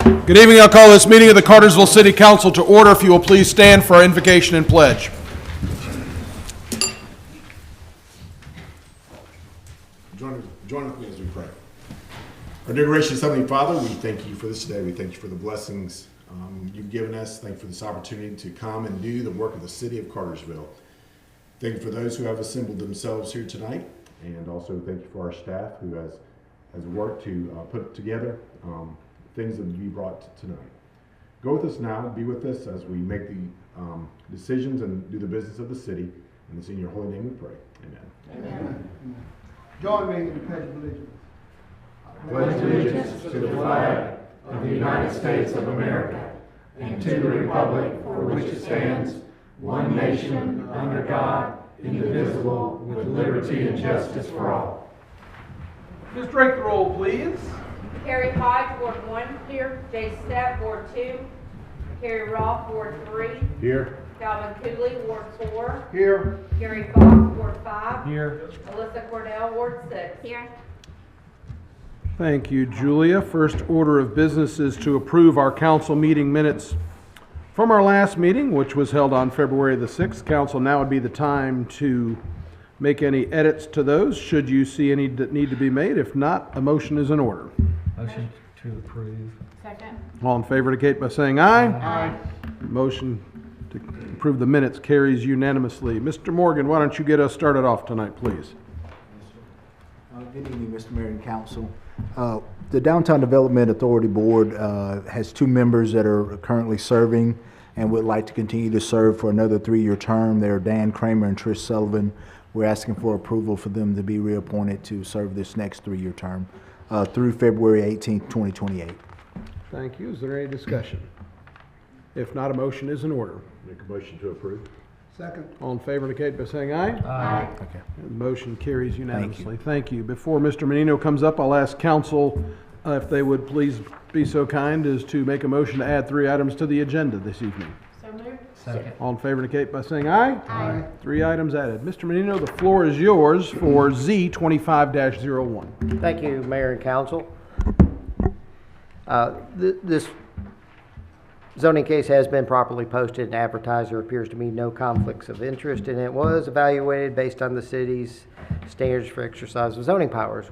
Good evening. I'll call this meeting of the Cartersville City Council to order. If you will please stand for our invocation and pledge. Join with me as we pray. Our dear gracious Heavenly Father, we thank you for this day. We thank you for the blessings you've given us. Thank you for this opportunity to come and do the work of the city of Cartersville. Thank you for those who have assembled themselves here tonight, and also thank you for our staff who has worked to put together things that you brought tonight. Go with us now, be with us as we make the decisions and do the business of the city. And it's in your holy name we pray. Amen. Amen. Join me in the Pledge of Allegiance. I pledge allegiance to the flag of the United States of America and to the republic for which it stands, one nation, under God, indivisible, with liberty and justice for all. Just break the roll, please. Carrie Hodge, Ward 1, here. Jay Stepp, Ward 2. Carrie Roth, Ward 3. Here. Calvin Cooley, Ward 4. Here. Gary Fox, Ward 5. Here. Alyssa Cordell, Ward 6. Here. Thank you, Julia. First order of business is to approve our council meeting minutes from our last meeting, which was held on February the 6th. Council, now would be the time to make any edits to those, should you see any that need to be made. If not, a motion is in order. Motion to approve. Second. All in favor indicate by saying aye. Aye. Motion to approve the minutes carries unanimously. Mr. Morgan, why don't you get us started off tonight, please? Good evening, Mr. Mayor and Council. The Downtown Development Authority Board has two members that are currently serving and would like to continue to serve for another 3-year term. They're Dan Kramer and Trish Sullivan. We're asking for approval for them to be reappointed to serve this next 3-year term through February 18th, 2028. Thank you. Is there any discussion? If not, a motion is in order. Make a motion to approve. Second. All in favor indicate by saying aye. Aye. Okay. The motion carries unanimously. Thank you. Before Mr. Menino comes up, I'll ask council if they would please be so kind as to make a motion to add 3 items to the agenda this evening. So moved. Second. All in favor indicate by saying aye. Aye. 3 items added. Mr. Menino, the floor is yours for Z 25-01. Thank you, Mayor and Council. This zoning case has been properly posted and advertised. There appears to be no conflicts of interest, and it was evaluated based on the city's standards for exercise of zoning powers.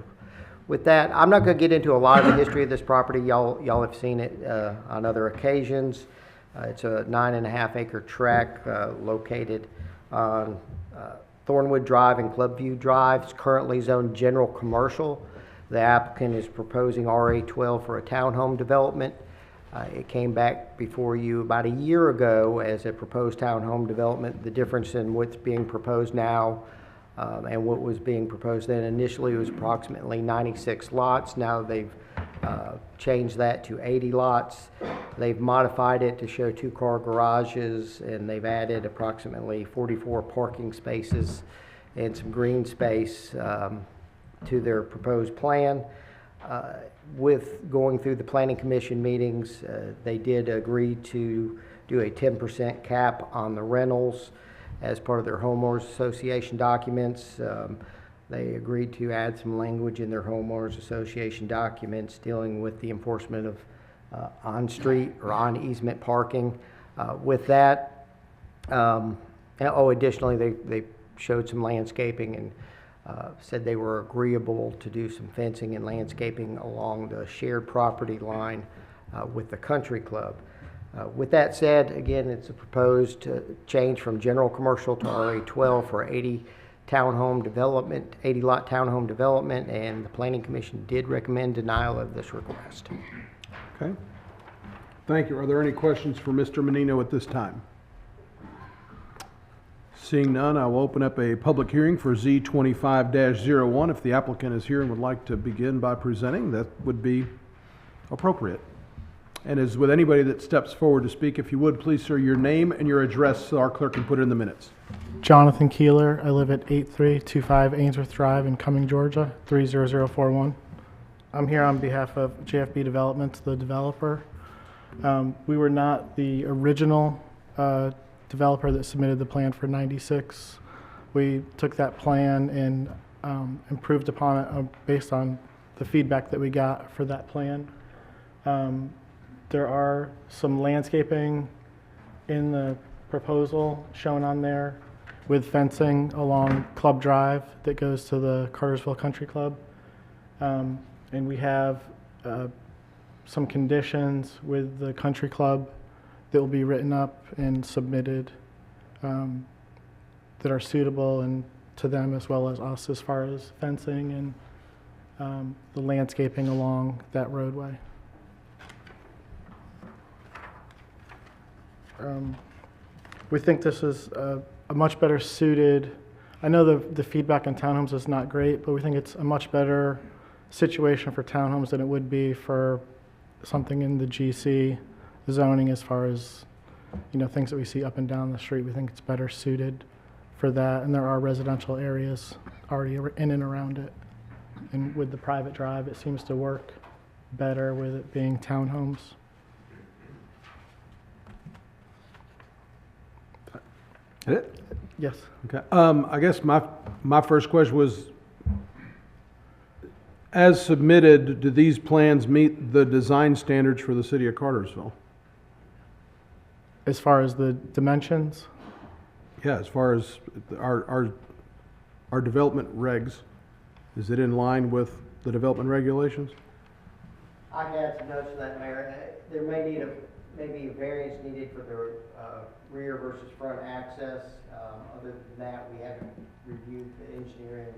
With that, I'm not going to get into a lot of the history of this property. Y'all have seen it on other occasions. It's a 9.5-acre tract located on Thornwood Drive and Clubview Drive. It's currently zoned general commercial. The applicant is proposing RA12 for a townhome development. It came back before you about a year ago as a proposed townhome development. The difference in what's being proposed now and what was being proposed then initially was approximately 96 lots. Now they've changed that to 80 lots. They've modified it to show 2-car garages, and they've added approximately 44 parking spaces and some green space to their proposed plan. With going through the Planning Commission meetings, they did agree to do a 10% cap on the rentals as part of their homeowners association documents. They agreed to add some language in their homeowners association documents dealing with the enforcement of on-street or on-easement parking. With that, additionally, they showed some landscaping and said they were agreeable to do some fencing and landscaping along the shared property line with the country club. With that said, again, it's a proposed change from general commercial to RA12 for 80 lot townhome development, and the Planning Commission did recommend denial of this request. Okay. Thank you. Are there any questions for Mr. Menino at this time? Seeing none, I will open up a public hearing for Z 25-01. If the applicant is here and would like to begin by presenting, that would be appropriate. And as with anybody that steps forward to speak, if you would, please, sir, your name and your address so our clerk can put it in the minutes. Jonathan Keeler. I live at 8325 Ainsworth Drive in Cumming, Georgia, 30041. I'm here on behalf of JFB Developments, the developer. We were not the original developer that submitted the plan for 96. We took that plan and improved upon it based on the feedback that we got for that plan. There are some landscaping in the proposal shown on there with fencing along Club Drive that goes to the Cartersville Country Club. And we have some conditions with the country club that will be written up and submitted that are suitable and to them as well as us as far as fencing and the landscaping along that roadway. We think this is a much better suited, I know the feedback on townhomes is not great, but we think it's a much better situation for townhomes than it would be for something in the GC zoning as far as, you know, things that we see up and down the street. We think it's better suited for that, and there are residential areas already in and around it. And with the private drive, it seems to work better with it being townhomes. It? Yes. Okay. I guess my first question was, as submitted, do these plans meet the design standards for the city of Cartersville? As far as the dimensions, Yeah, as far as our development regs, is it in line with the development regulations? I had some notes of that, Mayor. There may need maybe a variance needed for the rear versus front access. Other than that, we haven't reviewed the engineering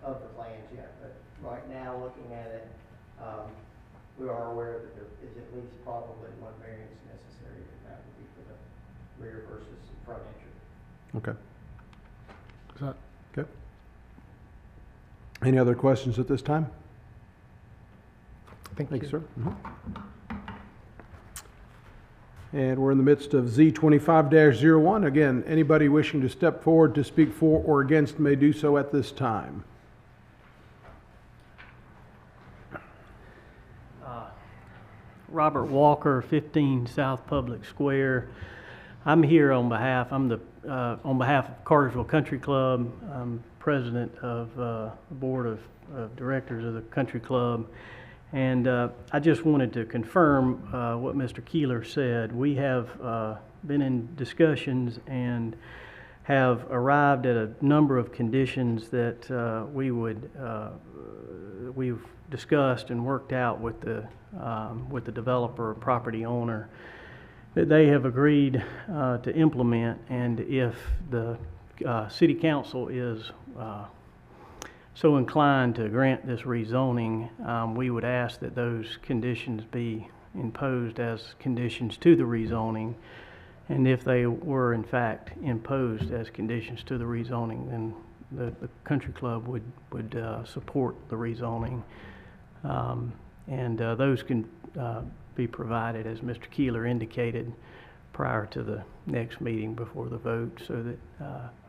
of the plans yet. But right now, looking at it, we are aware that there is at least probably one variance necessary, and that would be for the rear versus front entry. Okay. is that Okay. Any other questions at this time? thank Thank you. you, sir. And we're in the midst of Z25-01. Again, anybody wishing to step forward to speak for or against may do so at this time. Robert Walker, 15 South Public Square. I'm here on behalf of Cartersville Country Club. I'm president of the board of directors of the country club. And I just wanted to confirm what Mr. Keeler said. We have been in discussions and have arrived at a number of conditions that we've discussed and worked out with the developer or property owner that they have agreed to implement. And if the city council is so inclined to grant this rezoning, we would ask that those conditions be imposed as conditions to the rezoning. And if they were in fact imposed as conditions to the rezoning, then the country club would support the rezoning. And those can be provided, as Mr. Keeler indicated, prior to the next meeting before the vote, so that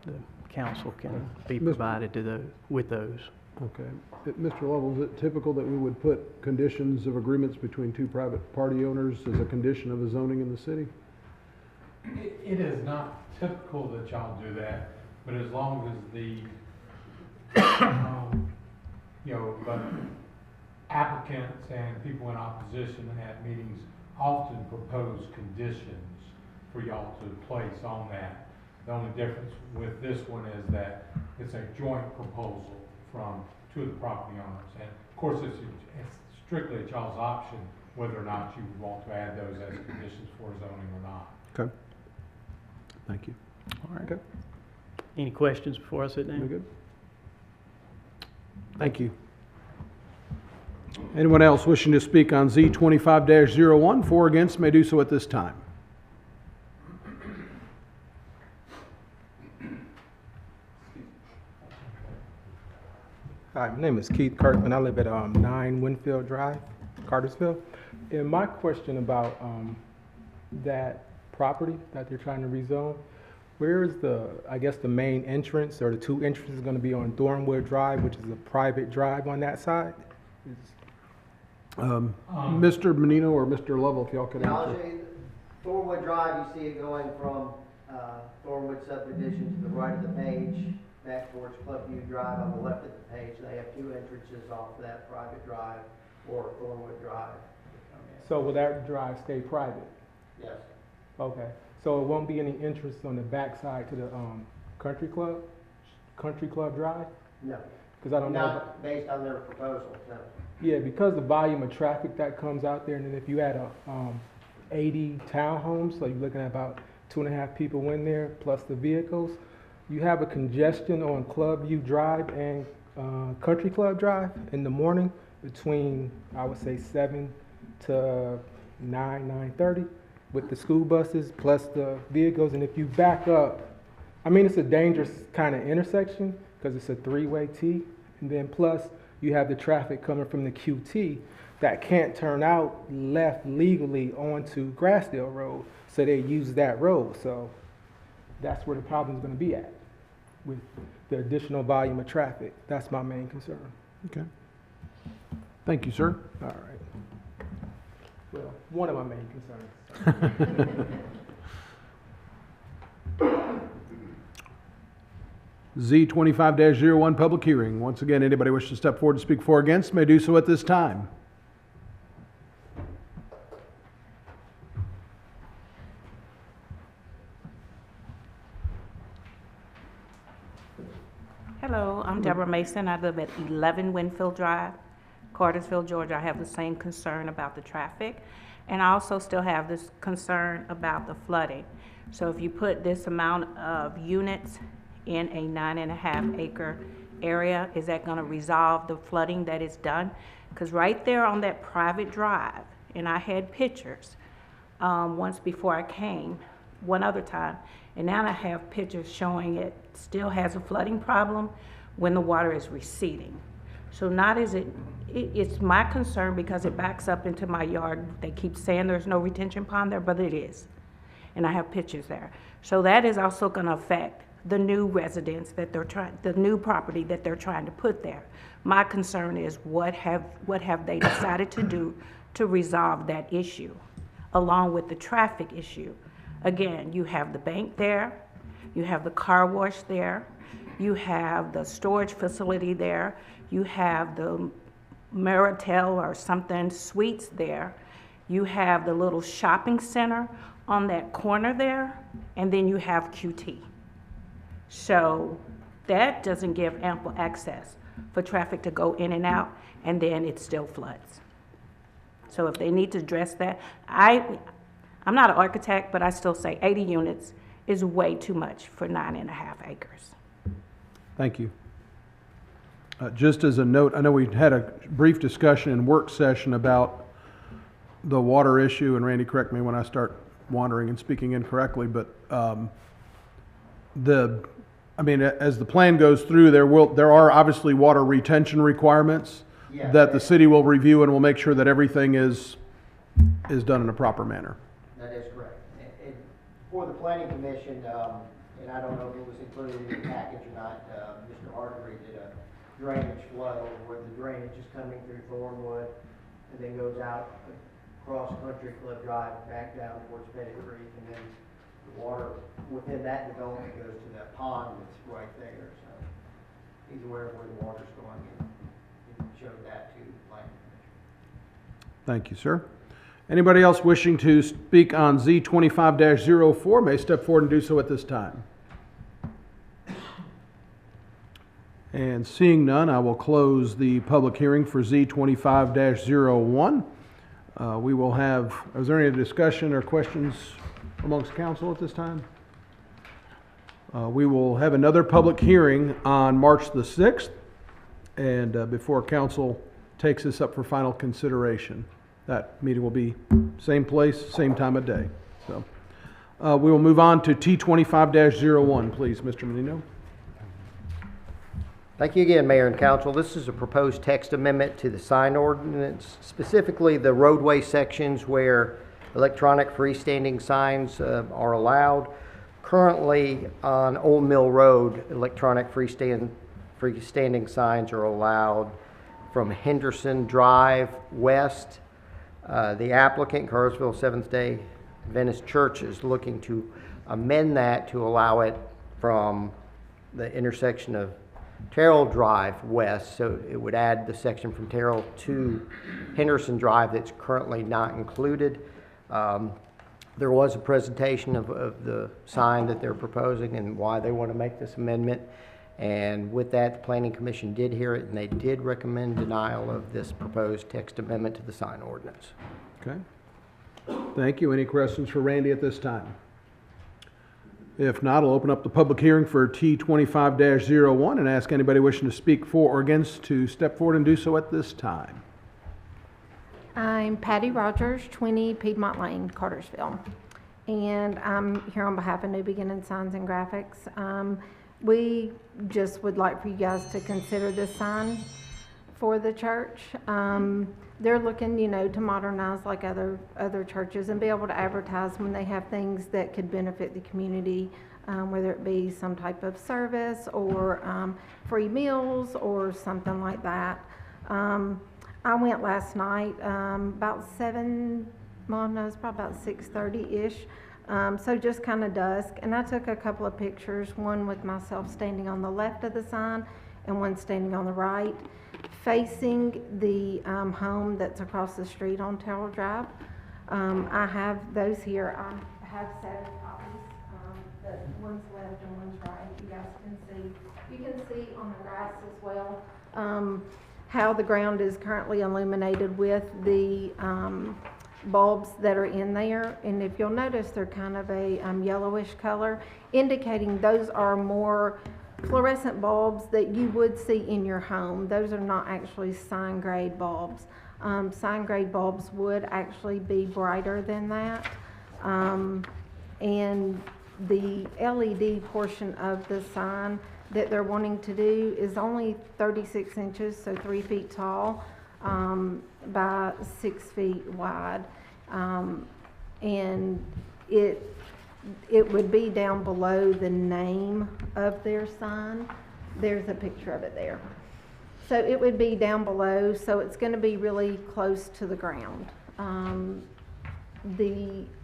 the council can be provided to with those. Okay. Mr. Lovell, is it typical that we would put conditions of agreements between two private party owners as a condition of the zoning in the city? It is not typical that y'all do that, but as long as the, but applicants and people in opposition at meetings often propose conditions for y'all to place on that. The only difference with this one is that it's a joint proposal from two of the property owners. And of course, it's strictly at y'all's option whether or not you would want to add those as conditions for zoning or not. Okay. Thank you. All right. Okay. Any questions before I sit Very down? good. Thank you. Anyone else wishing to speak on Z25-01 for or against may do so at this time. Hi, my name is Keith Kirkman. I live at 9 Winfield Drive, Cartersville. And my question about that property that they're trying to rezone, where is the main entrance or the two entrances going to be on Thornwood Drive, which is a private drive on that side? Mr. Menino or Mr. Lovell, if y'all could Now, I'll answer. show you Thornwood Drive. You see it going from Thornwood subdivision to the right of the page, back towards Clubview Drive on the left of the page. They have two entrances off that private drive or Thornwood Drive. come So will that drive stay private? in. Yes. Okay, so it won't be any interest on the backside to the country club drive? No. Because I don't know. Not based on their proposal, no. Yeah, because the volume of traffic that comes out there, and then if you add 80 townhomes, so you're looking at about 2.5 people in there, plus the vehicles, you have a congestion on Club View Drive and Country Club Drive in the morning between, I would say, 7 to 9:30 with the school buses plus the vehicles. And if you back up, I mean, it's a dangerous kind of intersection because it's a three-way T. And then plus you have the traffic coming from the QT that can't turn out left legally onto Grassdale Road. So they use that road. So that's where the problem's going to be at with the additional volume of traffic. That's my main concern. Okay. Thank you, sir. All right. Well, one of my main concerns. Z 25-01, public hearing. Once again, anybody wish to step forward to speak for or against may do so at this time. Hello, I'm Deborah Mason. I live at 11 Winfield Drive, Cartersville, Georgia. I have the same concern about the traffic, and I also still have this concern about the flooding. So if you put this amount of units in a 9.5 acre area, is that going to resolve the flooding that is done? Because right there on that private drive, and I had pictures once before I came, one other time, and now I have pictures showing it still has a flooding problem when the water is receding. So not is it's my concern because it backs up into my yard. They keep saying there's no retention pond there, but it is. And I have pictures there. So that is also going to affect the new residents that the new property that they're trying to put there. My concern is what have they decided to do to resolve that issue, along with the traffic issue. Again, you have the bank there, you have the car wash there, you have the storage facility there, you have the Maritel or something suites there, you have the little shopping center on that corner there, and then you have QT. So that doesn't give ample access for traffic to go in and out, and then it still floods. So if they need to address that, I'm not an architect, but I still say 80 units is way too much for 9.5 acres. Thank you. Just as a note, I know we had a brief discussion in work session about the water issue, and Randy, correct me when I start wandering and speaking incorrectly, but as the plan goes through, there are obviously water retention requirements that the city will review, and will make sure that everything is done in a proper manner. That is correct. And for the planning commission, and I don't know if it was included in the package or not, Mr. Hargreaves did a drainage flow where the drainage is coming through Thornwood and then goes out across Country Club Drive back down towards Pettit Creek, and then the water within that development goes to that pond that's right there. So he's aware of where the water's going and showed that to the planning commission. Thank you, sir. Anybody else wishing to speak on Z 25-04 may step forward and do so at this time. And seeing none, I will close the public hearing for Z 25-01. We will have, is there any discussion or questions amongst council at this time? We will have another public hearing on March the 6th, and before council takes this up for final consideration. That meeting will be same place, same time of day. So we will move on to T 25-01, please, Mr. Menino. Thank you again, Mayor and Council. This is a proposed text amendment to the sign ordinance, specifically the roadway sections where electronic freestanding signs are allowed. Currently, on Old Mill Road, electronic freestanding signs are allowed from Henderson Drive west. The applicant, Cartersville Seventh-day Adventist Church, is looking to amend that to allow it from the intersection of Terrell Drive west, so it would add the section from Terrell to Henderson Drive that's currently not included. There was a presentation of the sign that they're proposing and why they want to make this amendment. And with that, the Planning Commission did hear it, and they did recommend denial of this proposed text amendment to the sign ordinance. Okay. Thank you. Any questions for Randy at this time? If not, I'll open up the public hearing for T25-01 and ask anybody wishing to speak for or against to step forward and do so at this time. I'm Patty Rogers, 20 Piedmont Lane, Cartersville. And I'm here on behalf of New Beginning Signs and Graphics. We just would like for you guys to consider this sign for the church. They're looking, to modernize like other churches and be able to advertise when they have things that could benefit the community, whether it be some type of service or free meals or something like that. I went last night about it's probably about 6:30-ish. So just kind of dusk, and I took a couple of pictures, one with myself standing on the left of the sign and one standing on the right, facing the home that's across the street on Terrell Drive. I have those here. I have 7 copies, but one's left and one's right. You guys can see. You can see on the grass as well how the ground is currently illuminated with the bulbs that are in there, and if you'll notice, they're kind of a yellowish color, indicating those are more fluorescent bulbs that you would see in your home. Those are not actually sign grade bulbs. Sign grade bulbs would actually be brighter than that, and the LED portion of the sign that they're wanting to do is only 36 inches, so 3 feet tall, by 6 feet wide, and it would be down below the name of their sign. There's a picture of it there. So it would be down below, so it's going to be really close to the ground.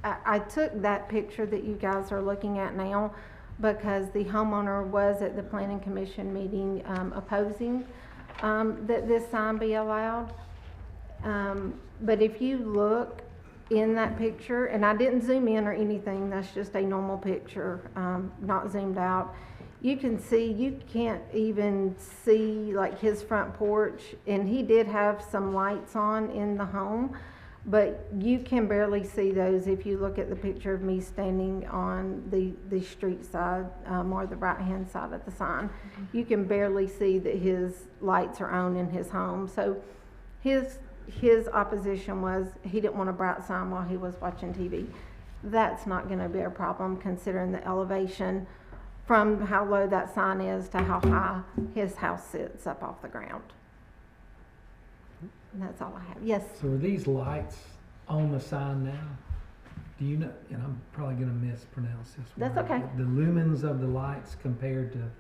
I took that picture that you guys are looking at now because the homeowner was at the Planning Commission meeting opposing that this sign be allowed. But if you look in that picture, and I didn't zoom in or anything, that's just a normal picture, not zoomed out, you can see, you can't even see like his front porch, and he did have some lights on in the home, but you can barely see those if you look at the picture of me standing on the street side, or the right hand side of the sign. You can barely see that his lights are on in his home. So his opposition was he didn't want a bright sign while he was watching TV. That's not going to be a problem considering the elevation from how low that sign is to how high his house sits up off the ground. And that's all I have. Yes? So are these lights on the sign now? Do you know, and I'm probably going to mispronounce this word. That's okay. The lumens of the lights compared to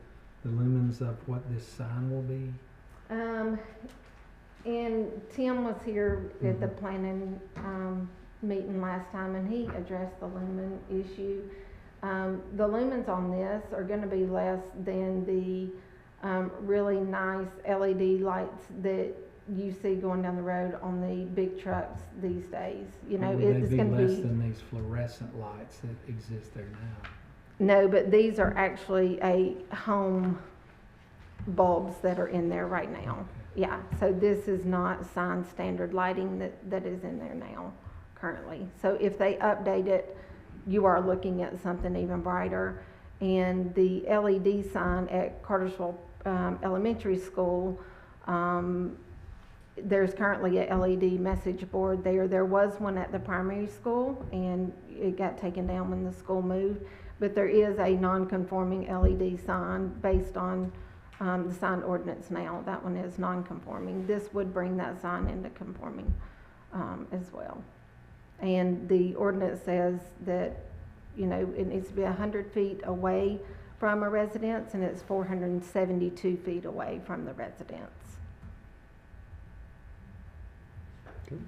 the lumens of what this sign will be? And Tim was here at the planning meeting last time, and he addressed the lumen issue. The lumens on this are going to be less than the really nice LED lights that you see going down the road on the big trucks these days. You know, it's going to be less than these fluorescent lights that exist there now. No, but these are actually a home bulbs that are in there right now. Yeah, so this is not sign standard lighting that is in there now currently. So if they update it, you are looking at something even brighter. And the LED sign at Cartersville Elementary School, there's currently a LED message board there. There was one at the primary school, and it got taken down when the school moved. But there is a non-conforming LED sign based on the sign ordinance now. That one is non-conforming. This would bring that sign into conforming as well. And the ordinance says that, you know, it needs to be 100 feet away from a residence, and it's 472 feet away from the residence. Okay.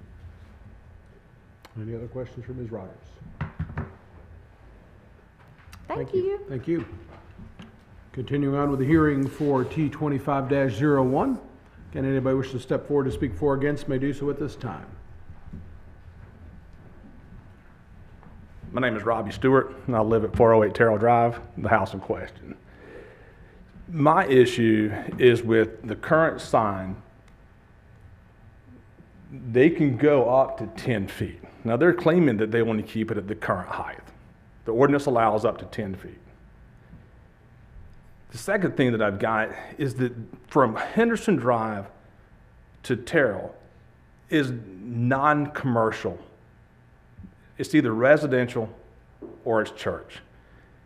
Any other questions for Ms. Rogers? Thank you. Thank you. Continuing on with the hearing for T25-01. Can anybody wish to step forward to speak for or against may do so at this time. My name is Robbie Stewart, and I live at 408 Terrell Drive, the house in question. My issue is with the current sign. They can go up to 10 feet. Now, they're claiming that they want to keep it at the current height. The ordinance allows up to 10 feet. The second thing that I've got is that from Henderson Drive to Terrell is non-commercial. It's either residential or it's church.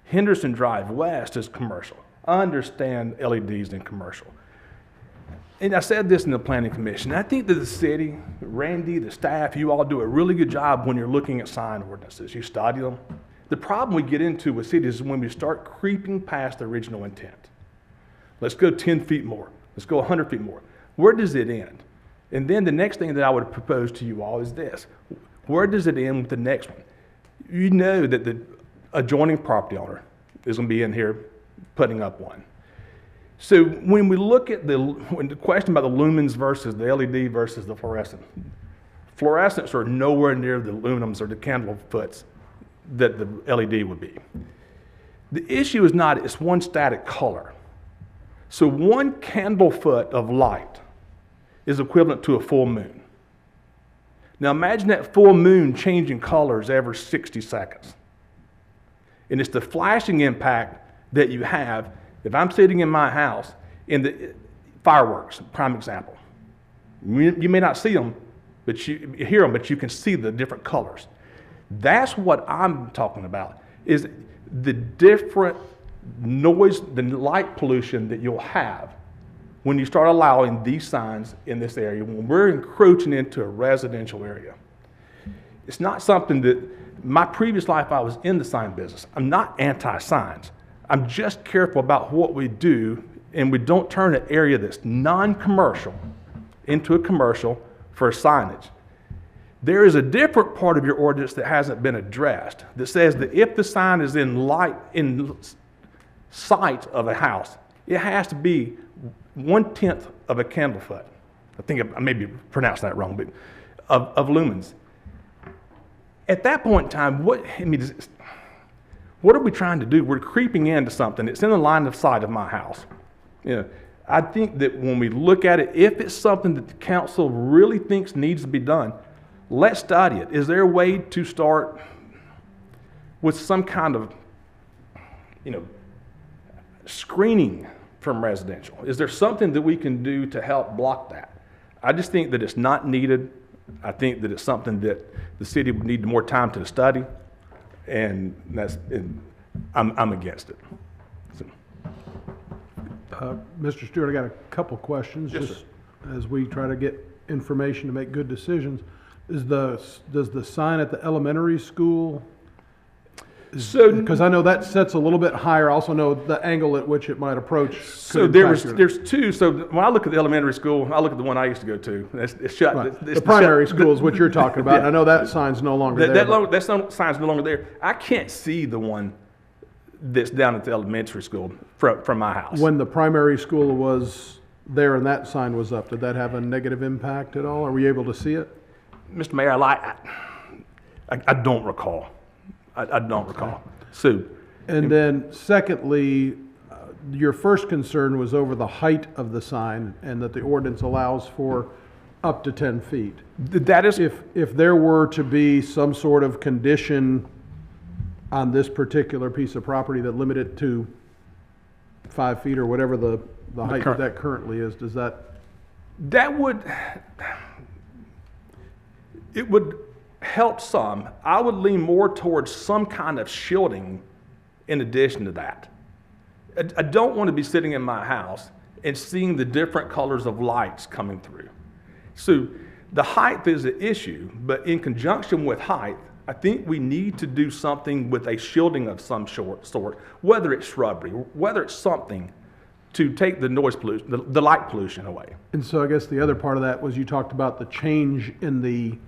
Henderson Drive West is commercial. I understand LEDs in commercial. And I said this in the Planning Commission. I think that the city, Randy, the staff, you all do a really good job when you're looking at sign ordinances. You study them. The problem we get into with cities is when we start creeping past the original intent. Let's go 10 feet more. Let's go 100 feet more. Where does it end? And then the next thing that I would propose to you all is this. Where does it end with the next one? You know that the adjoining property owner is going to be in here putting up one. So when we look at the question about the lumens versus the LED versus the fluorescent, fluorescents are nowhere near the lumens or the candle foots that the LED would be. The issue is not, it's one static color. So one candle foot of light is equivalent to a full moon. Now imagine that full moon changing colors every 60 seconds. And it's the flashing impact that you have if I'm sitting in my house in the fireworks, prime example. You may not see them, but you hear them, but you can see the different colors. That's what I'm talking about, is the different noise, the light pollution that you'll have when you start allowing these signs in this area, when we're encroaching into a residential area. It's not something that, my previous life I was in the sign business. I'm not anti-signs. I'm just careful about what we do, and we don't turn an area that's non-commercial into a commercial for signage. There is a different part of your ordinance that hasn't been addressed that says that if the sign is in sight of a house, it has to be 1/10 of a candle foot. I think I maybe pronounced that wrong, but of lumens. At that point in time, what are we trying to do? We're creeping into something. It's in the line of sight of my house. You know, I think that when we look at it, if it's something that the council really thinks needs to be done, let's study it. Is there a way to start with some kind of, screening from residential? Is there something that we can do to help block that? I just think that it's not needed. I think that it's something that the city would need more time to study, and I'm against it. So. Mr. Stewart, I got a couple questions. Yes, just sir. as we try to get information to make good decisions. Does the sign at the elementary school? Because I know that sets a little bit higher. I also know the angle at which it might approach. So there's two. So when I look at the elementary school, I look at the one I used to go to. It's shut. Right. It's the primary shut, school is what you're talking about. Yeah. And I know that sign's no longer there. That sign's no longer there. I can't see the one that's down at the elementary school from my house. When the primary school was there and that sign was up, did that have a negative impact at all? Are we able to see it? Mr. Mayor, I don't recall. I don't recall. So, and then secondly, your first concern was over the height of the sign and that the ordinance allows for up to 10 feet. That is, if there were to be some sort of condition on this particular piece of property that limited it to 5 feet or whatever the height of that currently is, does that? It would help some. I would lean more towards some kind of shielding in addition to that. I don't want to be sitting in my house and seeing the different colors of lights coming through. So the height is an issue, but in conjunction with height, I think we need to do something with a shielding of some sort, whether it's shrubbery, whether it's something to take the noise pollution, the light pollution away. And so I guess the other part of that was you talked about the change in the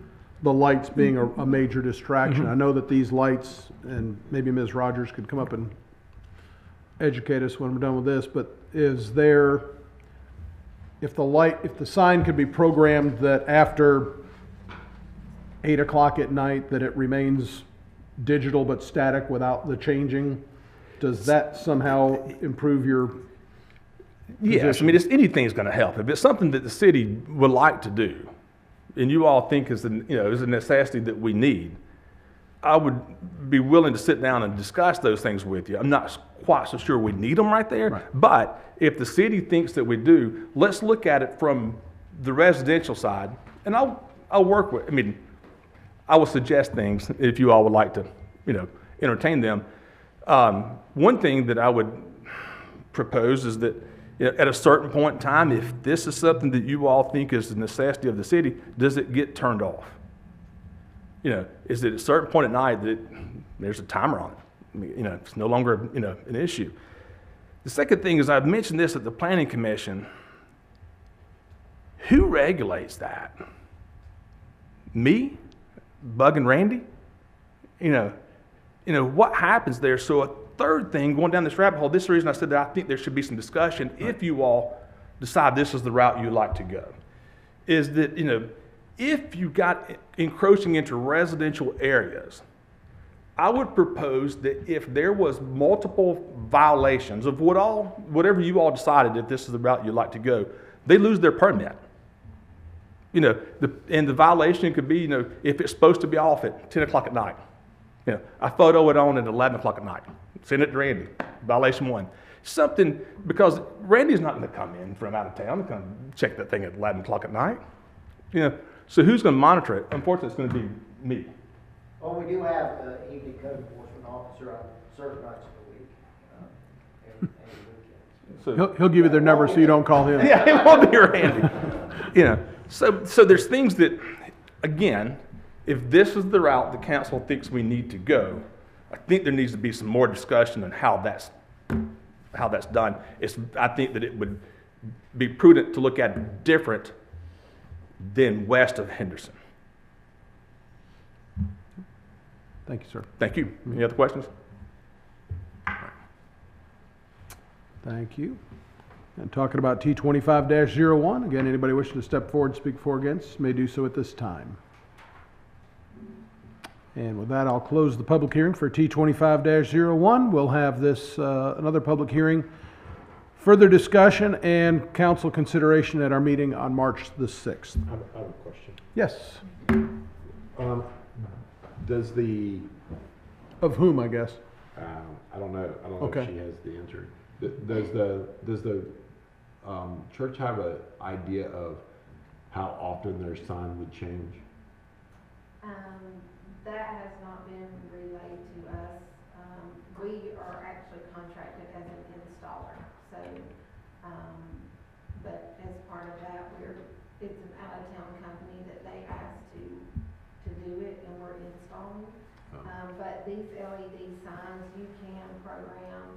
lights being a major distraction. Mm-hmm. I know that these lights, and maybe Ms. Rogers could come up and educate us when we're done with this, but is there, if the sign could be programmed that after 8 o'clock at night, that it remains digital but static without the changing, does that somehow improve your Yes, position? I mean, anything's going to help. If it's something that the city would like to do, and you all think is a necessity that we need, I would be willing to sit down and discuss those things with you. I'm not quite so sure we need them right there, but if the city thinks that we do, let's look at it from the residential side, and I'll work with. I mean, I will suggest things if you all would like to, entertain them. One thing that I would propose is that at a certain point in time, if this is something that you all think is a necessity of the city, does it get turned off? Is it at a certain point at night that there's a timer on it? I mean, it's no longer, an issue. The second thing is, I've mentioned this at the Planning Commission. Who regulates that? Me? Bug and Randy? What happens there? So a third thing, going down this rabbit hole, this is the reason I said that I think there should be some discussion if you all decide this is the route you'd like to go, is that, if you got encroaching into residential areas, I would propose that if there was multiple violations of whatever you all decided, if this is the route you'd like to go, they lose their permit. And the violation could be, if it's supposed to be off at 10 o'clock at night. I photo it on at 11 o'clock at night. Send it to Randy. Violation 1. Something, because Randy's not going to come in from out of town to come check that thing at 11 o'clock at night. So who's going to monitor it? Unfortunately, it's going to be me. Well, we do have an evening code enforcement officer on certain nights of the week, and weekends. He'll give you their number so you don't call him. Yeah, it won't be Randy. So there's things that, again, if this is the route the council thinks we need to go, I think there needs to be some more discussion on how that's done. I think that it would be prudent to look at it different than west of Henderson. Thank you, sir. Thank you. Any other questions? Thank you. And talking about T25-01, again, anybody wishing to step forward and speak for or against may do so at this time. And with that, I'll close the public hearing for T25-01. We'll have this, another public hearing, further discussion, and council consideration at our meeting on March the 6th. I have a question. Yes. Does the, Of whom, I guess? I don't know. I don't know Okay. if she has the answer. Does the church have an idea of how often their sign would change? That has not been relayed to us. We are actually contracted as an installer, so, but as part of that, it's an out-of-town company that they asked to do it, and we're installing. But these LED signs, you can program,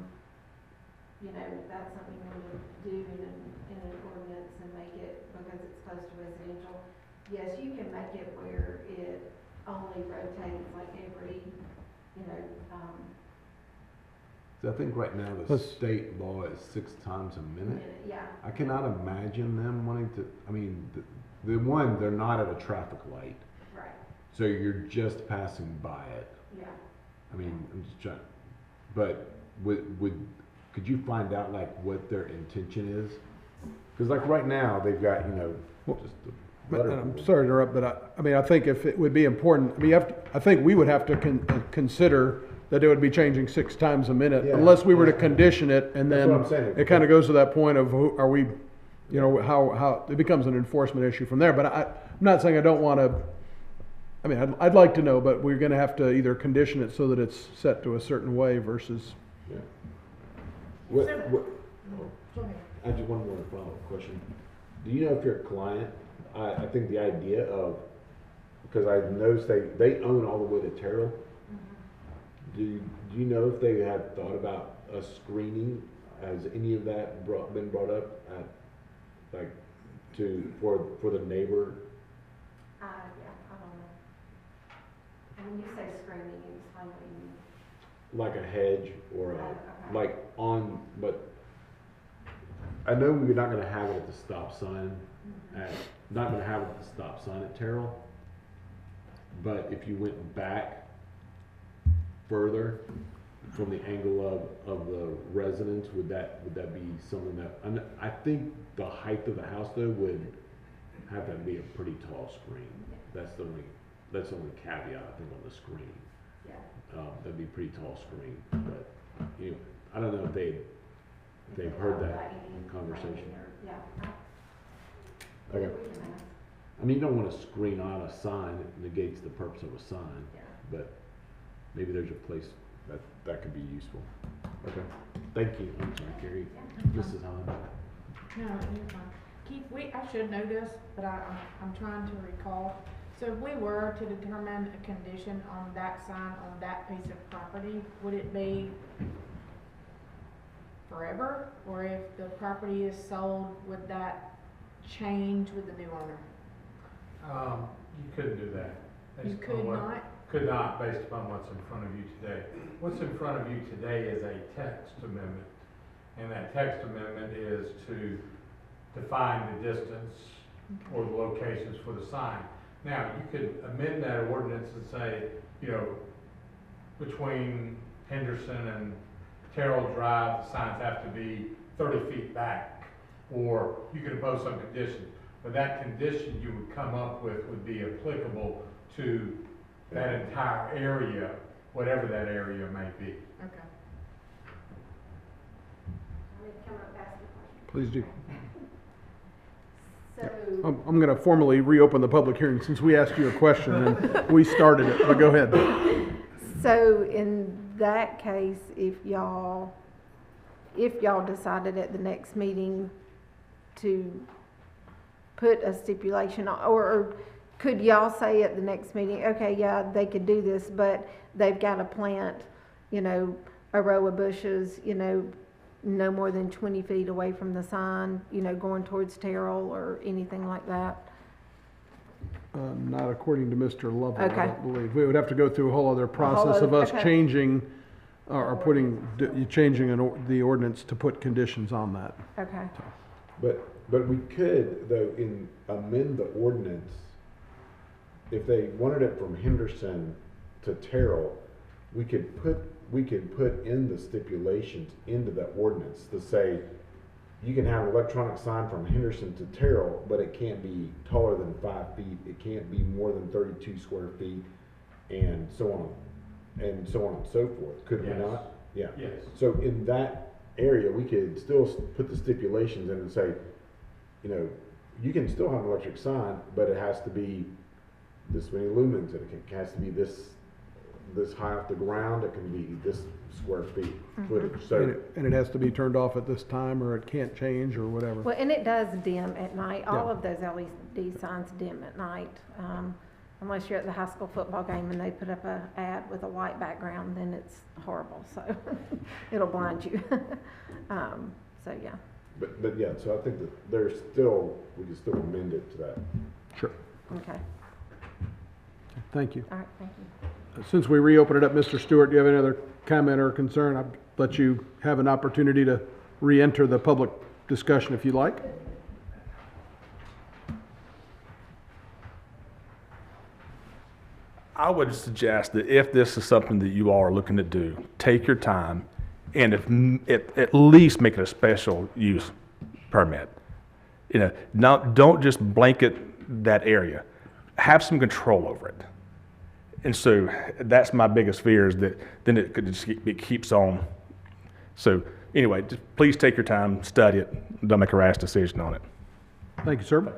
that's something we would do in an ordinance and make it, because it's close to residential. Yes, you can make it where it only rotates like every, So I think right now the state law is 6 times a minute. Yeah. I cannot imagine them wanting to, they're not at a traffic light. Right. So you're just passing by it. Yeah. I'm just trying, but could you find out what their intention is? Because right now they've got, just the And I'm sorry to interrupt, but I think if it would be important, I think we would have to consider that it would be changing 6 times a minute, Yeah. unless we were to condition it, and That's then what I'm saying. it kind of goes to that point of, are we, how, it becomes an enforcement issue from there, but I'm not saying I don't want to, I'd like to know, but we're going to have to either condition it so that it's set to a certain way versus. Yeah. I just one more follow-up question. Do you know if your client, I think the idea of, because I noticed they own all the way to Terrell. Do you know if they have thought about a screening? Has any of that been brought up for the neighbor? Yeah, I don't know. And when you say screening, you explain what you mean. Like a hedge or a. Okay. like on, but I know we're not gonna have it at the stop sign not gonna have it at the stop sign at Terrell. But if you went back further from the angle of the residence, would that be something that, I think the height of the house though would have to be a pretty tall screen. That's the only caveat I think on the screen. That'd be a pretty tall screen, but you know, I don't know if they've heard that conversation. Okay. I mean, you don't want to screen on a sign, it negates the purpose of a sign, but maybe there's a place that could be useful. Okay, thank you. I'm sorry, Carrie. Mrs. Hahn. No, you're fine. Keith, I should know this, but I'm trying to recall. So if we were to determine a condition on that sign on that piece of property, would it be forever? Or if the property is sold, would that change with the new owner? You couldn't do that. You could not? Could not, based upon what's in front of you today. What's in front of you today is a text amendment. And that text amendment is to define the distance or the locations for the sign. Now, you could amend that ordinance and say, you know, between Henderson and Terrell Drive, the signs have to be 30 feet back. Or you could impose some conditions. But that condition you would come up with would be applicable to that entire area, whatever that area may be. Okay. Please do. So, I'm going to formally reopen the public hearing since we asked you a question and we started it, but go ahead. so in that case, if y'all decided at the next meeting to put a stipulation on, or could y'all say at the next meeting, okay, yeah, they could do this, but they've got to plant, you know, a row of bushes, you know, no more than 20 feet away from the sign, you know, going towards Terrell or anything like that? Not according to Mr. Lovell, Okay. I don't believe. We would have to go through a whole other process of us okay. changing changing the ordinance to put conditions on that. Okay. But we could, though, amend the ordinance, if they wanted it from Henderson to Terrell, we could put in the stipulations into that ordinance to say, you can have an electronic sign from Henderson to Terrell, but it can't be taller than 5 feet, it can't be more than 32 square feet, and so on and so forth. Could we Yes. not? Yeah. Yes. So in that area, we could still put the stipulations in and say, you know, you can still have an electric sign, but it has to be this many lumens, and it has to be this high off the ground, it can be this square feet footage. So And it has to be turned off at this time, or it can't change, or whatever. Well, and it does dim at night. All Yeah. of those LED signs dim at night. Unless you're at the high school football game and they put up a ad with a white background, then it's horrible. So it'll blind you. So yeah. But yeah, so I think that we can still amend it to that. Sure. Okay. Thank you. All right. Thank you. Since we reopened it up, Mr. Stewart, do you have any other comment or concern? I'll let you have an opportunity to re-enter the public discussion if you like. I would suggest that if this is something that you all are looking to do, take your time and at least make it a special use permit. You know, don't just blanket that area. Have some control over it. And so that's my biggest fear, is that then it keeps on. So anyway, just please take your time, study it, don't make a rash decision on it. Thank you, sir.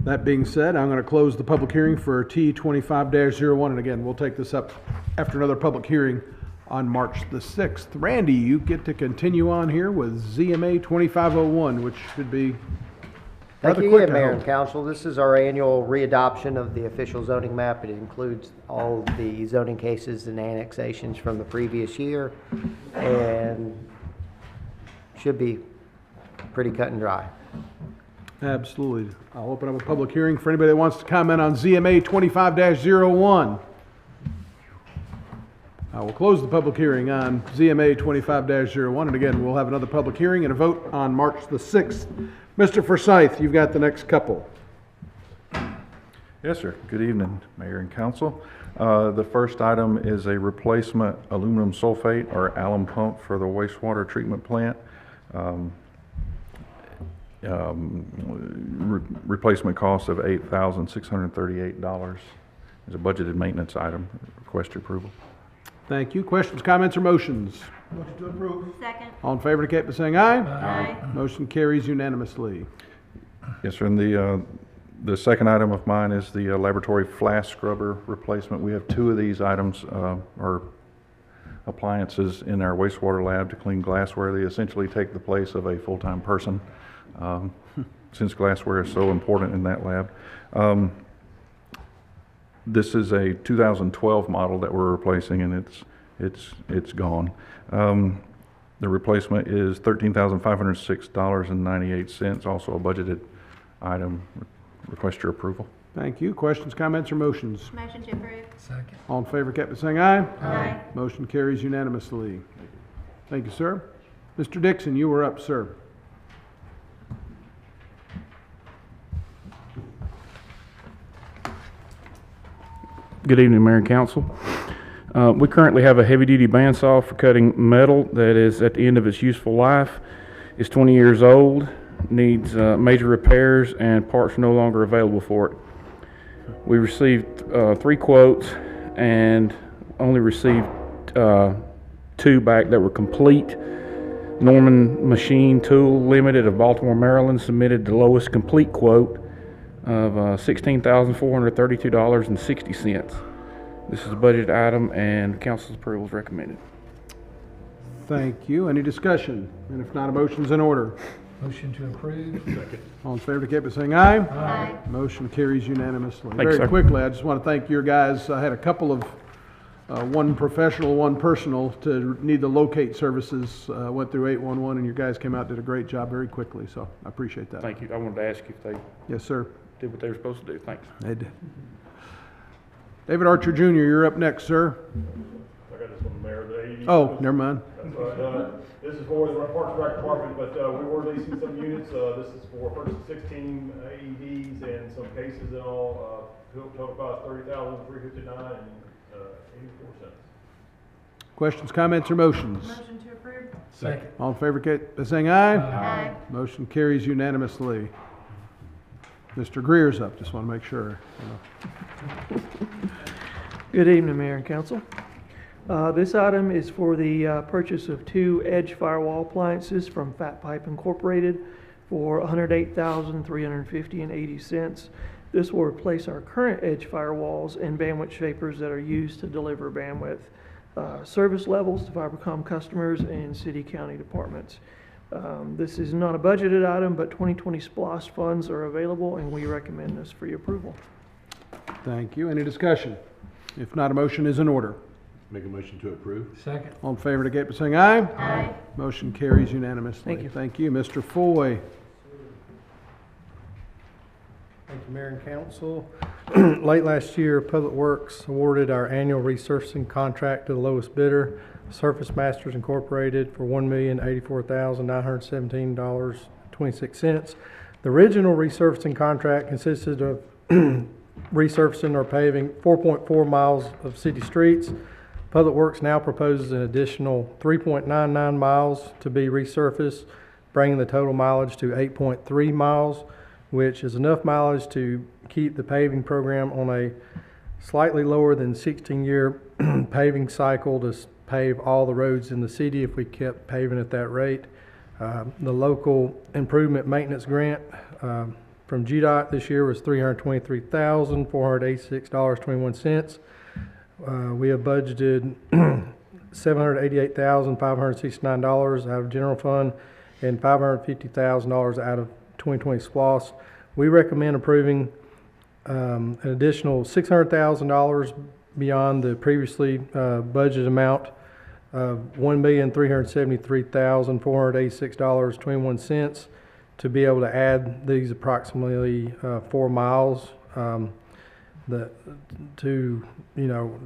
That being said, I'm going to close the public hearing for T25-01. And again, we'll take this up after another public hearing on March the 6th. Randy, you get to continue on here with ZMA 2501, which should be Thank rather you quick, again, I Mayor hope. and Council. This is our annual readoption of the official zoning map. It includes all the zoning cases and annexations from the previous year, and should be pretty cut and dry. Absolutely. I'll open up a public hearing for anybody that wants to comment on ZMA 25-01. We'll close the public hearing on ZMA 25-01, and again, we'll have another public hearing and a vote on March the 6th. Mr. Forsyth, you've got the next couple. Yes, sir. Good evening, Mayor and Council. The first item is a replacement aluminum sulfate or alum pump for the wastewater treatment plant. Replacement cost of $8,638 is a budgeted maintenance item. Request your approval. Thank you. Questions, comments, or motions? Motion to approve. Second. All in favor indicate by saying aye. Aye. Motion carries unanimously. Yes, sir. And the second item of mine is the laboratory flash scrubber replacement. We have two of these items, or appliances in our wastewater lab to clean glassware. They essentially take the place of a full-time person, since glassware is so important in that lab. This is a 2012 model that we're replacing, and it's gone. The replacement is $13,506.98, also a budgeted item. Request your approval. Thank you. Questions, comments, or motions? Motion to approve. Second. All in favor indicate by saying aye. Aye. Motion carries unanimously. Thank you, sir. Mr. Dixon, you were up, sir. Good evening, Mayor and Council. We currently have a heavy-duty bandsaw for cutting metal that is at the end of its useful life. It's 20 years old, needs major repairs, and parts are no longer available for it. We received 3 quotes and only received 2 back that were complete. Norman Machine Tool Limited of Baltimore, Maryland submitted the lowest complete quote of $16,432.60. This is a budget item, and council's approval is recommended. Thank you. Any discussion? And if not, a motion's in order. Motion to approve. Second. All in favor indicate by saying aye. Aye. Motion carries unanimously. Thank you, Very sir. quickly, I just want to thank your guys. I had a couple of, one professional, one personal, to need to locate services. Went through 811, and your guys came out and did a great job very quickly, so I appreciate that. Thank you. I wanted to ask you if they Yes, sir. did what they were supposed to do. Thanks. They did. David Archer Jr., you're up next, sir. I got this one, Mayor. The AED. Oh, never mind. That's right. This is for the Parks and Rec Department, but we were leasing some units. This is for purchase 16 AEDs and some cases and all. Total cost $30,359.84. Questions, comments, or motions? Motion to approve. Second. All in favor indicate by saying aye. Aye. Motion carries unanimously. Mr. Greer's up, just want to make sure. Good evening, Mayor and Council. This item is for the purchase of 2 edge firewall appliances from Fat Pipe Incorporated for $108,350.80. This will replace our current edge firewalls and bandwidth shapers that are used to deliver bandwidth service levels to Fibercom customers and city county departments. This is not a budgeted item, but 2020 SPLOST funds are available, and we recommend this for your approval. Thank you. Any discussion? If not, a motion is in order. Make a motion to approve. Second. All in favor indicate by saying aye. Aye. Motion carries unanimously. Thank you. Thank you. Mr. Foy. Thank you, Mayor and Council. Late last year, Public Works awarded our annual resurfacing contract to the lowest bidder, Surface Masters Incorporated, for $1,084,917.26. The original resurfacing contract consisted of resurfacing or paving 4.4 miles of city streets. Public Works now proposes an additional 3.99 miles to be resurfaced, bringing the total mileage to 8.3 miles, which is enough mileage to keep the paving program on a slightly lower than 16-year paving cycle to pave all the roads in the city if we kept paving at that rate. The local improvement maintenance grant from GDOT this year was $323,486.21. We have budgeted $788,569 out of general fund and $550,000 out of 2020 SPLOST. We recommend approving an additional $600,000 beyond the previously budget amount of $1,373,486.21 to be able to add these approximately 4 miles. to,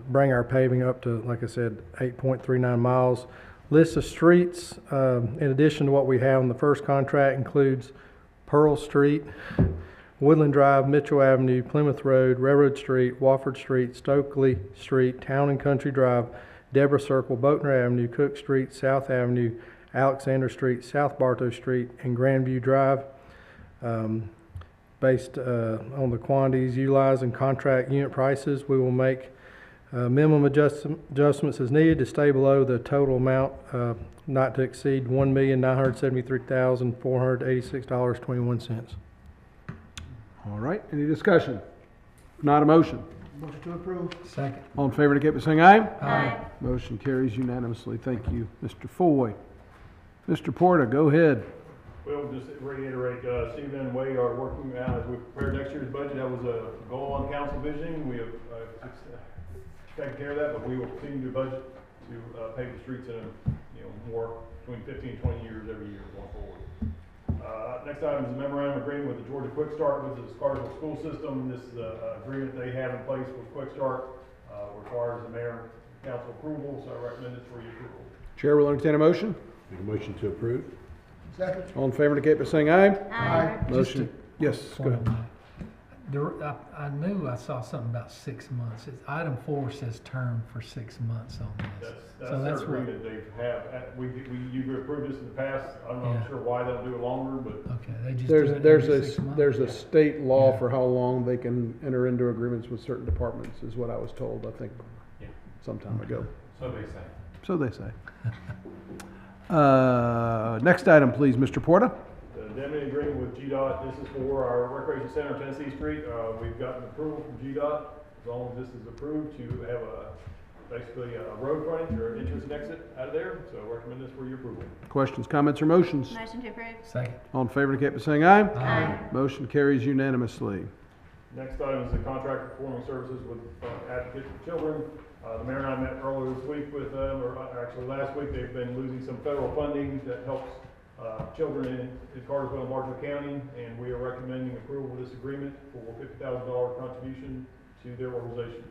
bring our paving up to, like I said, 8.39 miles. List of streets, in addition to what we have in the first contract, includes Pearl Street, Woodland Drive, Mitchell Avenue, Plymouth Road, Railroad Street, Wofford Street, Stokely Street, Town and Country Drive, Deborah Circle, Boatner Avenue, Cook Street, South Avenue, Alexander Street, South Bartow Street, and Grandview Drive. Based on the quantities utilized and contract unit prices, we will make minimum adjustments as needed to stay below the total amount not to exceed $1,973,486.21. All right, any discussion? Not a motion. Motion to approve. Second. All in favor indicate by saying aye. Aye. Motion carries unanimously. Thank you, Mr. Foy. Mr. Porter, go ahead. We'll just reiterate, Stephen and Wade are working out as we prepare next year's budget. That was a goal on council visioning. We have taken care of that, but we will continue to budget to pave the streets in more between 15 and 20 years every year going forward. Next item is a memorandum agreement with the Georgia Quick Start with the Cartersville school system. This is an agreement they have in place with Quick Start, requires the mayor and council approval, so I recommend this for your approval. Chair will entertain a motion. Make a motion to approve. Second. All in favor indicate by saying aye. Aye. Motion, yes, go ahead. I knew I saw something about 6 months. Item 4 says term for 6 months on this. That's So their that's what, agreement they have. You've approved this in the past. I'm not sure why they'll do it longer, but. okay, they just do it There's every a 6 months? there's a state law for how long they can enter into agreements with certain departments, is what I was told, I think, some time ago. So they say. So they say. Next item, please, Mr. Porter. The indemnity agreement with GDOT, this is for our recreation center on Tennessee Street. We've gotten approval from GDOT, as long as this is approved, to have basically a road frontage or an entrance and exit out of there. So I recommend this for your approval. Questions, comments, or motions? Motion to approve. Second. All in favor indicate by saying aye. Aye. Motion carries unanimously. Next item is the contract performing services with Advocates for Children. The mayor and I met earlier this week with them, or actually last week. They've been losing some federal funding that helps children in Cartersville and Bartow County, and we are recommending approval of this agreement for $50,000 contribution to their organization.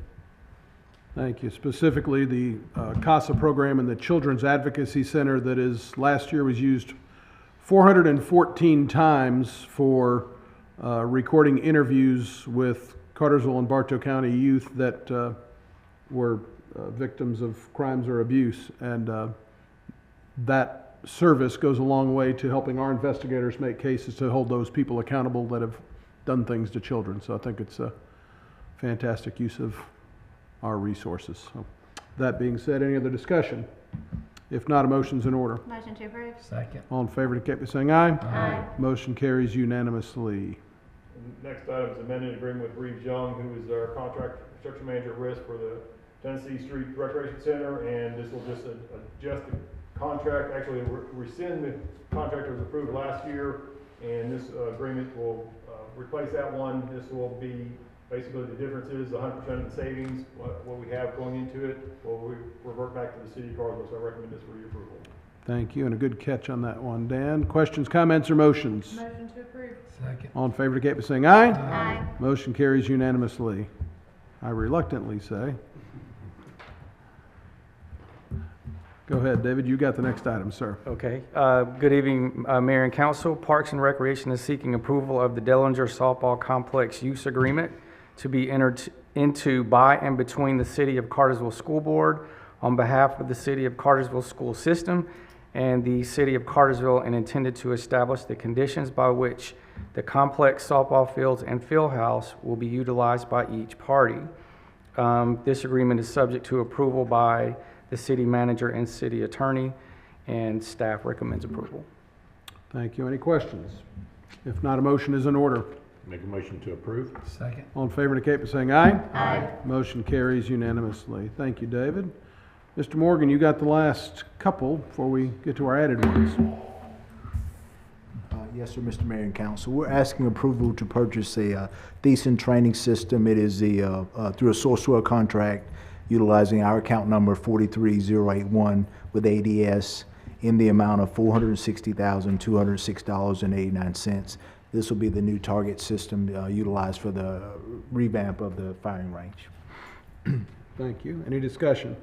Thank you. Specifically, the CASA program and the Children's Advocacy Center that is, last year was used 414 times for recording interviews with Cartersville and Bartow County youth that were victims of crimes or abuse. And that service goes a long way to helping our investigators make cases to hold those people accountable that have done things to children. So I think it's a fantastic use of our resources. So, that being said, any other discussion? If not, a motion's in order. Motion to approve. Second. All in favor indicate by saying aye. Aye. Motion carries unanimously. Next item is amended agreement with Reeves Young, who is our contract construction manager at risk for the Tennessee Street Recreation Center, and this will just adjust the contract, actually rescind the contract that was approved last year, and this agreement will replace that one. This will be basically the difference is 100% of the savings, what we have going into it, will revert back to the city of Cartersville, so I recommend this for your approval. Thank you, and a good catch on that one, Dan. Questions, comments, or motions? Motion to approve. Second. All in favor indicate by saying aye. Aye. Motion carries unanimously. I reluctantly say. Go ahead, David, you got the next item, sir. Okay. Good evening, Mayor and Council. Parks and Recreation is seeking approval of the Dellinger Softball Complex Use Agreement to be entered into by and between the City of Cartersville School Board on behalf of the City of Cartersville School System and the City of Cartersville, and intended to establish the conditions by which the complex softball fields and field house will be utilized by each party. This agreement is subject to approval by the city manager and city attorney, and staff recommends approval. Thank you. Any questions? If not, a motion is in order. Make a motion to approve. Second. All in favor indicate by saying aye. Aye. Motion carries unanimously. Thank you, David. Mr. Morgan, you got the last couple before we get to our added ones. Yes, sir, Mr. Mayor and Council. We're asking approval to purchase a decent training system. It is the through a Sourcewell contract utilizing our account number 43081 with ADS in the amount of $460,206.89. This will be the new target system utilized for the revamp of the firing range. Thank you. Any discussion?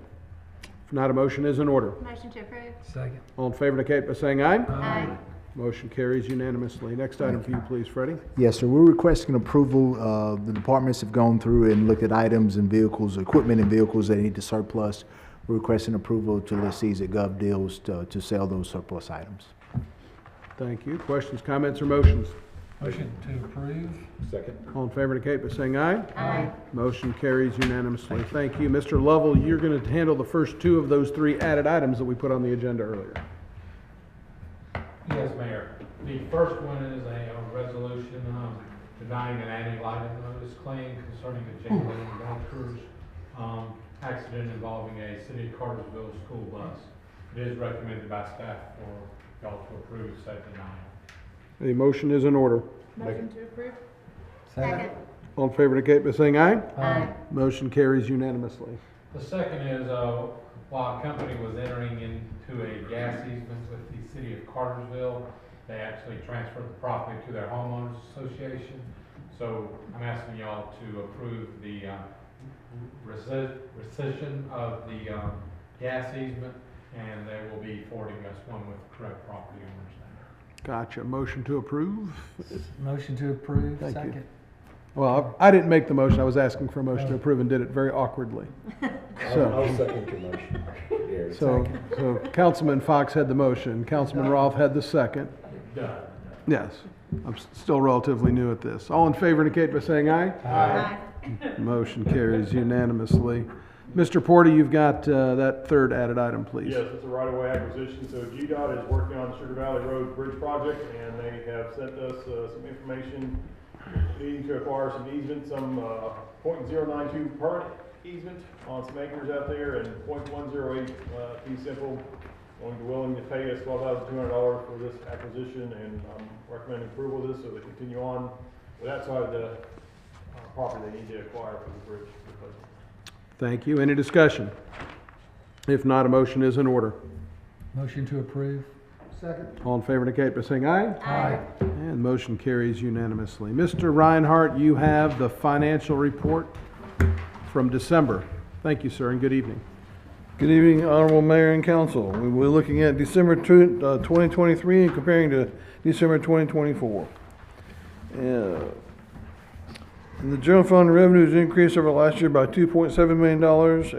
If not, a motion is in order. Motion to approve. Second. All in favor indicate by saying aye. Aye. Motion carries unanimously. Next item for you, please, Freddie. Yes, sir. We're requesting approval. The departments have gone through and looked at items and vehicles, equipment and vehicles that need to surplus. We're requesting approval to lessees at Gov Deals to sell those surplus items. Thank you. Questions, comments, or motions? Motion to approve. Second. All in favor indicate by saying aye. Aye. Motion carries unanimously. Thank you. Mr. Lovell, you're going to handle the first two of those three added items that we put on the agenda earlier. Yes, Mayor. The first one is a resolution denying an annual item notice claim concerning the Jane Lane Vouchers accident involving a City of Cartersville school bus. It is recommended by staff for y'all to approve said denial. A motion is in order. Motion to approve. Second. All in favor indicate by saying aye. Aye. Motion carries unanimously. The second is, while a company was entering into a gas easement with the City of Cartersville, they actually transferred the property to their homeowners association. So I'm asking y'all to approve the rescission of the gas easement, and they will be forwarding us one with the correct property owners now. Gotcha. Motion to approve. Motion to approve. Thank you. Second. Well, I didn't make the motion. I was asking for a motion to approve and did it very awkwardly. I'll second the motion. Gary. So Councilman Fox had the motion. Councilman Roth had the second. Done. Yes. I'm still relatively new at this. All in favor indicate by saying aye. Aye. Motion carries unanimously. Mr. Porter, you've got that third added item, please. Yes, it's a right-of-way acquisition. So GDOT is working on the Sugar Valley Road Bridge project, and they have sent us some information needing to acquire some easement, some .092 permanent easement on some acres out there, and .108 fee simple. Going to be willing to pay us $12,200 for this acquisition, and I'm recommending approval of this so they continue on with that side of the property they need to acquire for the bridge replacement. Thank you. Any discussion? If not, a motion is in order. Motion to approve. Second. All in favor indicate by saying aye. Aye. And motion carries unanimously. Mr. Reinhardt, you have the financial report from December. Thank you, sir, and good evening. Good evening, Honorable Mayor and Council. We're looking at December 2023 and comparing to December 2024. And the general fund revenues increased over last year by $2.7 million.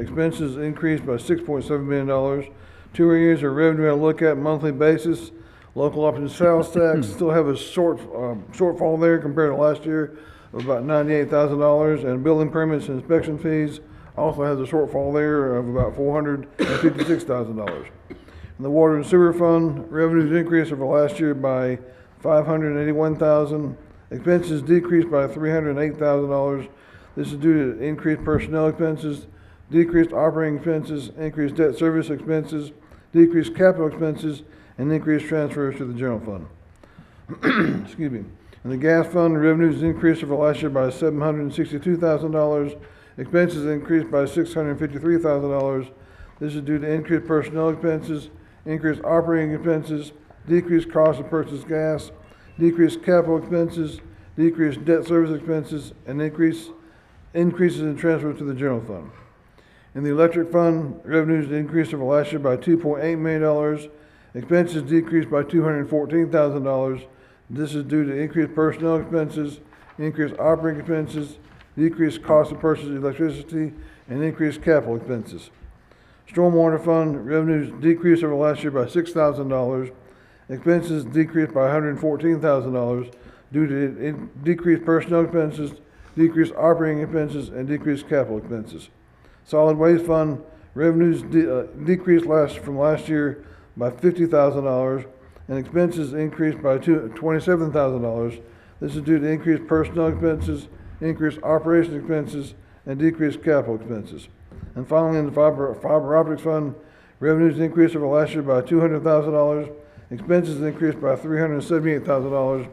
Expenses increased by $6.7 million. Two areas of revenue I look at monthly basis. Local option sales tax still have a shortfall there compared to last year of about $98,000. And building permits and inspection fees also has a shortfall there of about $456,000. And the water and sewer fund revenues increased over last year by $581,000. Expenses decreased by $308,000. This is due to increased personnel expenses, decreased operating expenses, increased debt service expenses, decreased capital expenses, and increased transfers to the general fund. Excuse me. And the gas fund revenues increased over last year by $762,000. Expenses increased by $653,000. This is due to increased personnel expenses, increased operating expenses, decreased cost of purchased gas, decreased capital expenses, decreased debt service expenses, and increases in transfer to the general fund. In the electric fund, revenues increased over last year by $2.8 million. Expenses decreased by $214,000. This is due to increased personnel expenses, increased operating expenses, decreased cost of purchased electricity, and increased capital expenses. Stormwater fund revenues decreased over last year by $6,000. Expenses decreased by $114,000 due to decreased personnel expenses, decreased operating expenses, and decreased capital expenses. Solid waste fund revenues decreased from last year by $50,000, and expenses increased by $27,000. This is due to increased personnel expenses, increased operation expenses, and decreased capital expenses. And finally, in the fiber optics fund, revenues increased over last year by $200,000. Expenses increased by $378,000.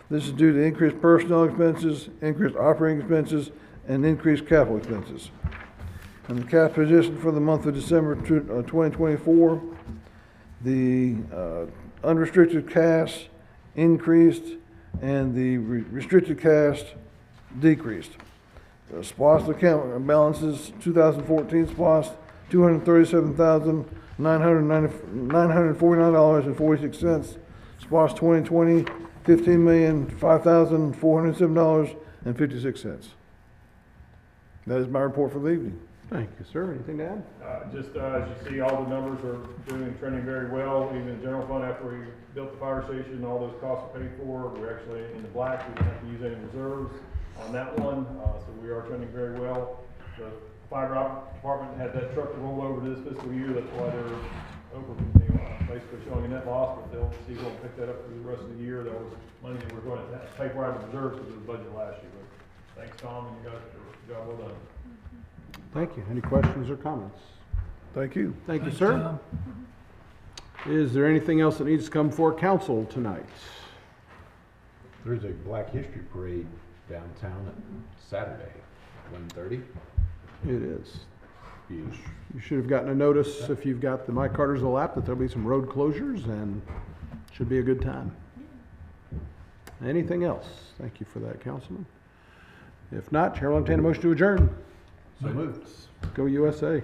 This is due to increased personnel expenses, increased operating expenses, and increased capital expenses. And the cash position for the month of December 2024, the unrestricted cash increased and the restricted cash decreased. SPOS account balances, 2014 SPOS, $237,949.46. SPOS 2020, $15,005,407.56. That is my report for the evening. Thank you, sir. Anything to add? Just as you see, all the numbers are trending very well. Even the general fund, after we built the fire station, all those costs are paid for. We're actually in the black. We don't have to use any reserves on that one, so we are trending very well. The fiber optic department had that truck roll over to this fiscal year. That's why they're over, basically showing a net loss, but they'll see we'll pick that up through the rest of the year. That was money that we're going to pay for out of reserves because of the budget last year. But thanks, Tom, and you guys for a job well done. Thank you. Any questions or comments? Thank you. Thank you, sir. Is there anything else that needs to come before council tonight? There's a Black History Parade downtown at Saturday, 1:30. It is. You should have gotten a notice if you've got the My Cartersville app that there'll be some road closures and should be a good time. Anything else? Thank you for that, Councilman. If not, Chair will entertain a motion to adjourn. So moved. Go USA.